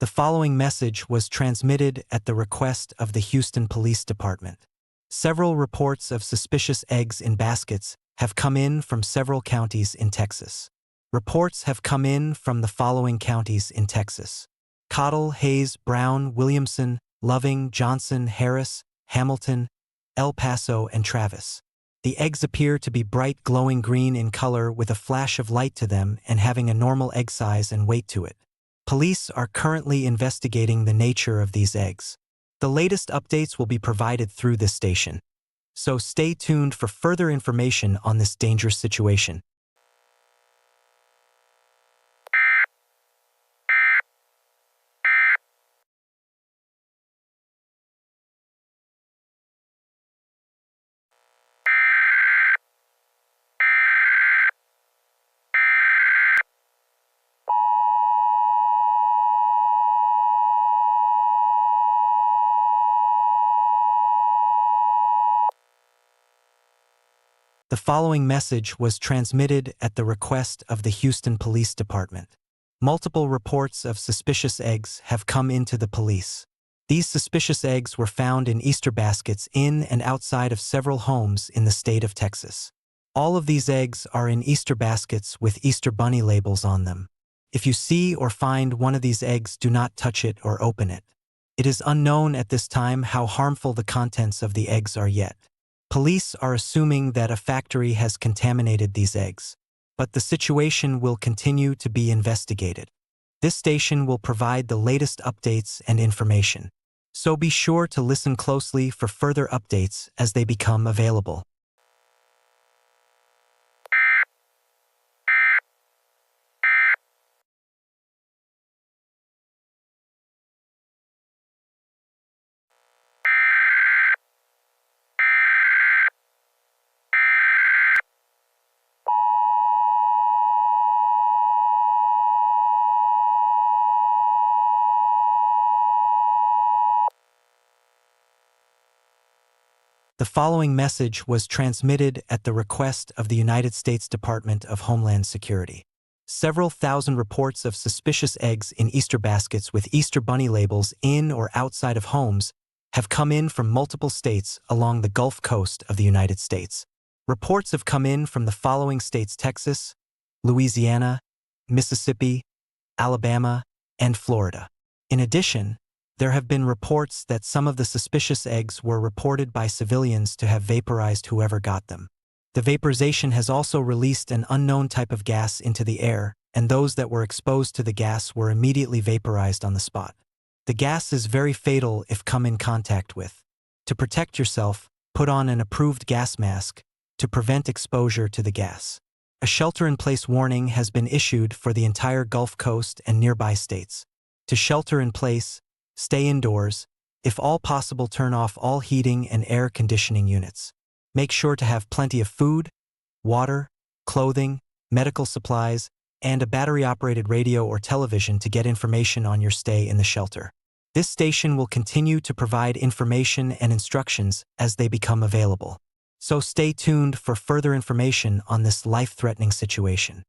The following message was transmitted at the request of the Houston Police Department. Several reports of suspicious eggs in baskets have come in from several counties in Texas. Reports have come in from the following counties in Texas: Cottle, Hayes, Brown, Williamson, Loving, Johnson, Harris, Hamilton, El Paso, and Travis. The eggs appear to be bright glowing green in color with a flash of light to them and having a normal egg size and weight to it. Police are currently investigating the nature of these eggs. The latest updates will be provided through this station. So stay tuned for further information on this dangerous situation. The following message was transmitted at the request of the Houston Police Department. Multiple reports of suspicious eggs have come into the police. These suspicious eggs were found in Easter baskets in and outside of several homes in the state of Texas. All of these eggs are in Easter baskets with Easter bunny labels on them. If you see or find one of these eggs, do not touch it or open it. It is unknown at this time how harmful the contents of the eggs are yet. Police are assuming that a factory has contaminated these eggs, but the situation will continue to be investigated. This station will provide the latest updates and information, so be sure to listen closely for further updates as they become available. The following message was transmitted at the request of the United States Department of Homeland Security. Several thousand reports of suspicious eggs in Easter baskets with Easter bunny labels in or outside of homes have come in from multiple states along the Gulf Coast of the United States. Reports have come in from the following states: Texas, Louisiana, Mississippi, Alabama, and Florida. In addition, there have been reports that some of the suspicious eggs were reported by civilians to have vaporized whoever got them. The vaporization has also released an unknown type of gas into the air, and those that were exposed to the gas were immediately vaporized on the spot. The gas is very fatal if come in contact with. To protect yourself, put on an approved gas mask to prevent exposure to the gas. A shelter-in-place warning has been issued for the entire Gulf Coast and nearby states. To shelter in place, stay indoors. If all possible, turn off all heating and air conditioning units. Make sure to have plenty of food, water, clothing, medical supplies, and a battery-operated radio or television to get information on your stay in the shelter. This station will continue to provide information and instructions as they become available. So stay tuned for further information on this life-threatening situation.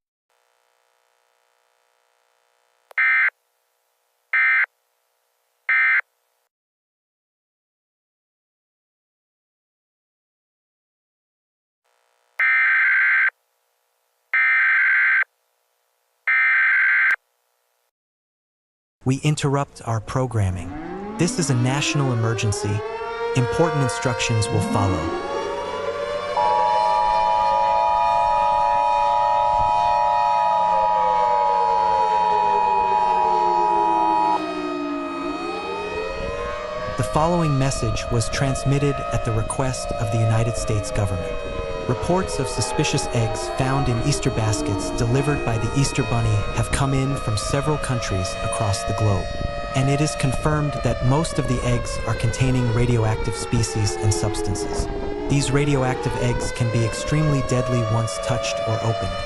We interrupt our programming. This is a national emergency. Important instructions will follow. The following message was transmitted at the request of the United States government. Reports of suspicious eggs found in Easter baskets delivered by the Easter Bunny have come in from several countries across the globe, and it is confirmed that most of the eggs are containing radioactive species and substances. These radioactive eggs can be extremely deadly once touched or opened.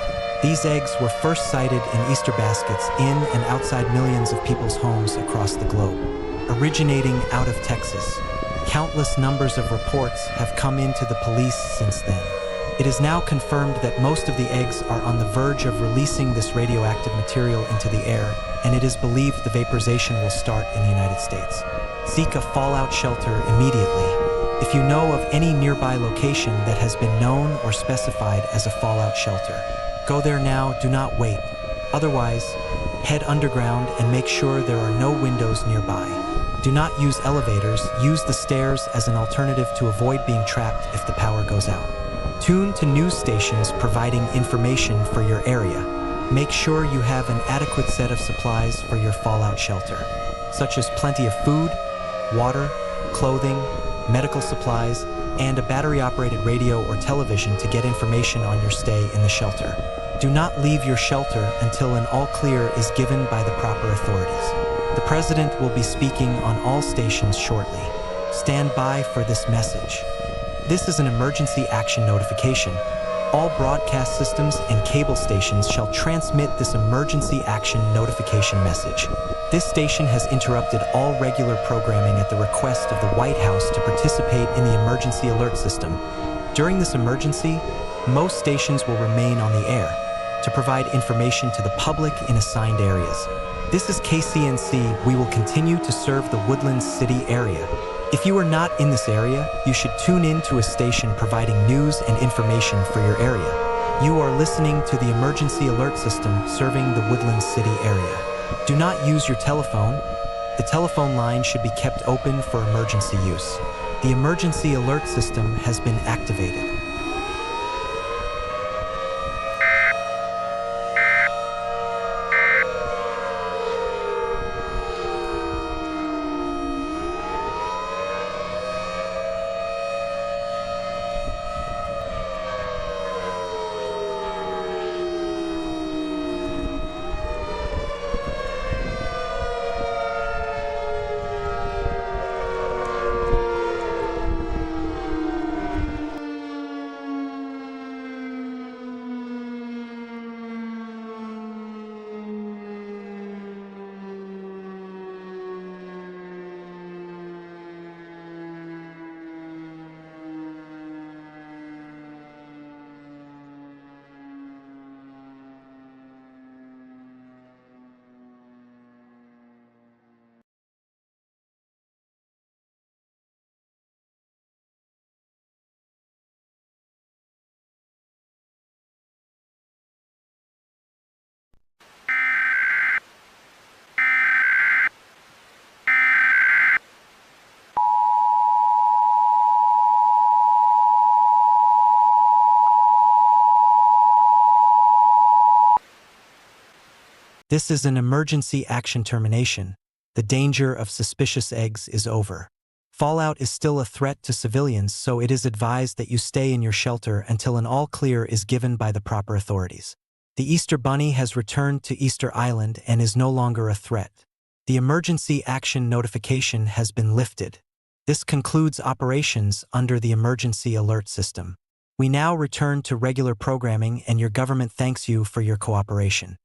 These eggs were first sighted in Easter baskets in and outside millions of people's homes across the globe. Originating out of Texas, countless numbers of reports have come into the police since then. It is now confirmed that most of the eggs are on the verge of releasing this radioactive material into the air, and it is believed the vaporization will start in the United States. Seek a fallout shelter immediately. If you know of any nearby location that has been known or specified as a fallout shelter, go there now, do not wait. Otherwise, head underground and make sure there are no windows nearby. Do not use elevators, use the stairs as an alternative to avoid being trapped if the power goes out. Tune to news stations providing information for your area. Make sure you have an adequate set of supplies for your fallout shelter, such as plenty of food, water, clothing, medical supplies, and a battery-operated radio or television to get information on your stay in the shelter. Do not leave your shelter until an all-clear is given by the proper authorities. The President will be speaking on all stations shortly. Stand by for this message. This is an emergency action notification. All broadcast systems and cable stations shall transmit this emergency action notification message. This station has interrupted all regular programming at the request of the White House to participate in the emergency alert system. During this emergency, most stations will remain on the air to provide information to the public in assigned areas. This is KCNC. We will continue to serve the Woodlands City area. If you are not in this area, you should tune in to a station providing news and information for your area. You are listening to the emergency alert system serving the Woodlands City area. Do not use your telephone. The telephone line should be kept open for emergency use. The emergency alert system has been activated. This is an emergency action termination. The danger of suspicious eggs is over. Fallout is still a threat to civilians, so it is advised that you stay in your shelter until an all-clear is given by the proper authorities. The Easter Bunny has returned to Easter Island and is no longer a threat. The emergency action notification has been lifted. This concludes operations under the emergency alert system. We now return to regular programming, and your government thanks you for your cooperation.